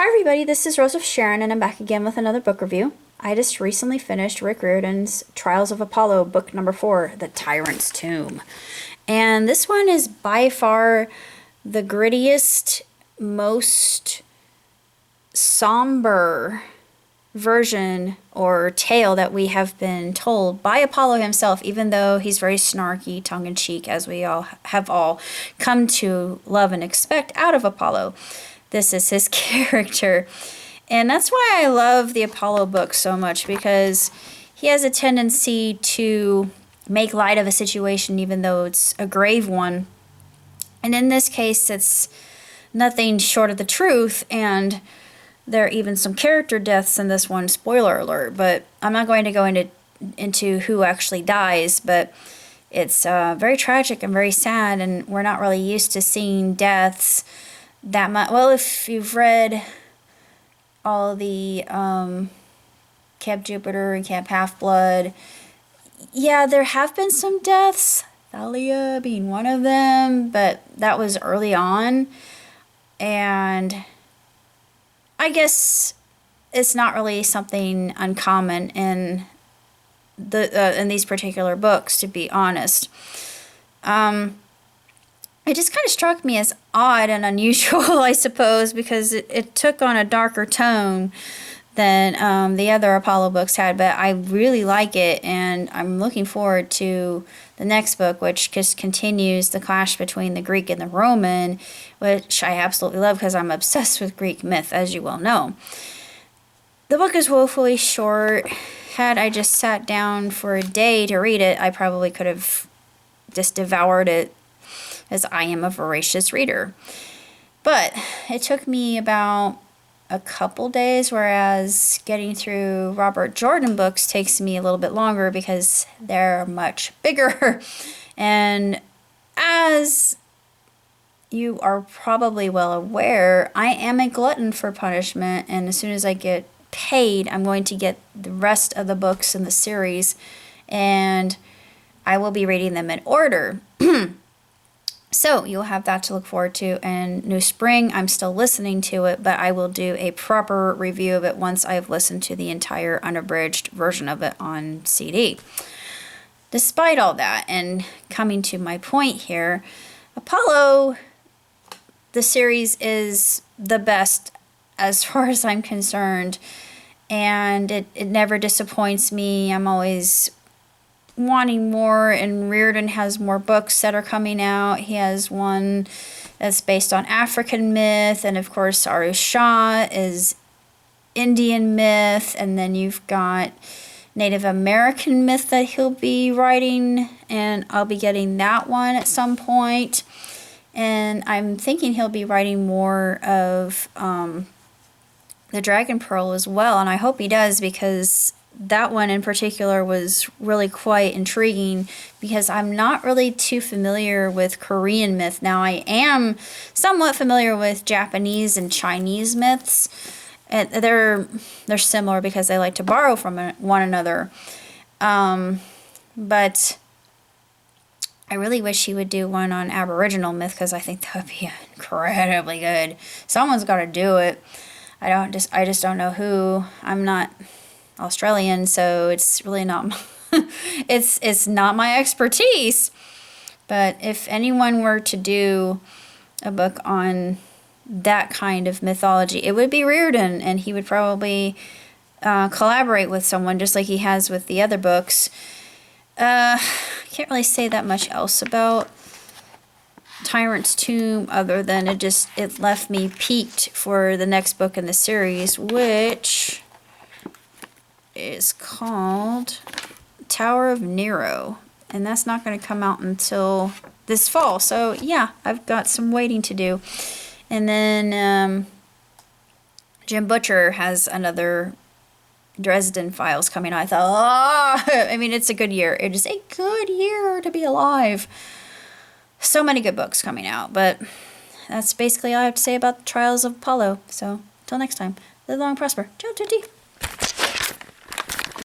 Hi everybody, this is Rose of Sharon and I'm back again with another book review. I just recently finished Rick Riordan's Trials of Apollo, book number 4, The Tyrant's Tomb. And this one is by far the grittiest, most somber version or tale that we have been told by Apollo himself, even though he's very snarky, tongue-in-cheek, as we all have come to love and expect out of Apollo. This is his character. And that's why I love the Apollo books so much, because he has a tendency to make light of a situation even though it's a grave one. And in this case, it's nothing short of the truth, and there are even some character deaths in this one, spoiler alert, but I'm not going to go into who actually dies, but it's very tragic and very sad, and we're not really used to seeing deaths that much. Well, if you've read all the Camp Jupiter and Camp Half-Blood, yeah, there have been some deaths, Thalia being one of them, but that was early on, and I guess it's not really something uncommon in these particular books, to be honest. It just kind of struck me as odd and unusual, I suppose, because it took on a darker tone than the other Apollo books had, but I really like it, and I'm looking forward to the next book, which just continues the clash between the Greek and the Roman, which I absolutely love because I'm obsessed with Greek myth, as you well know. The book is woefully short. Had I just sat down for a day to read it, I probably could have just devoured it, as I am a voracious reader. But it took me about a couple days, whereas getting through Robert Jordan books takes me a little bit longer because they're much bigger. And as you are probably well aware, I am a glutton for punishment, and as soon as I get paid, I'm going to get the rest of the books in the series, and I will be reading them in order. So you'll have that to look forward to. And New Spring, I'm still listening to it, but I will do a proper review of it once I've listened to the entire unabridged version of it on CD. Despite all that, and coming to my point here, Apollo, the series, is the best as far as I'm concerned, and it never disappoints me. I'm always wanting more, and Riordan has more books that are coming out. He has one that's based on African myth, and of course Aru Shah is Indian myth, and then you've got Native American myth that he'll be writing, and I'll be getting that one at some point. And I'm thinking he'll be writing more of the Dragon Pearl as well, and I hope he does, because that one in particular was really quite intriguing, because I'm not really too familiar with Korean myth. Now, I am somewhat familiar with Japanese and Chinese myths. And they're similar because they like to borrow from one another. But I really wish he would do one on Aboriginal myth, because I think that would be incredibly good. Someone's got to do it. I just don't know who. I'm not Australian, so it's really not it's not my expertise. But if anyone were to do a book on that kind of mythology, it would be Riordan, and he would probably collaborate with someone just like he has with the other books. I can't really say that much else about Tyrant's Tomb, other than it left me piqued for the next book in the series, which is called Tower of Nero, and that's not going to come out until this fall. So yeah, I've got some waiting to do. And then Jim Butcher has another Dresden Files coming out. I thought, I mean, it's a good year. It is a good year to be alive. So many good books coming out, but that's basically all I have to say about the Trials of Apollo. So until next time, live long and prosper. Ciao, tutti.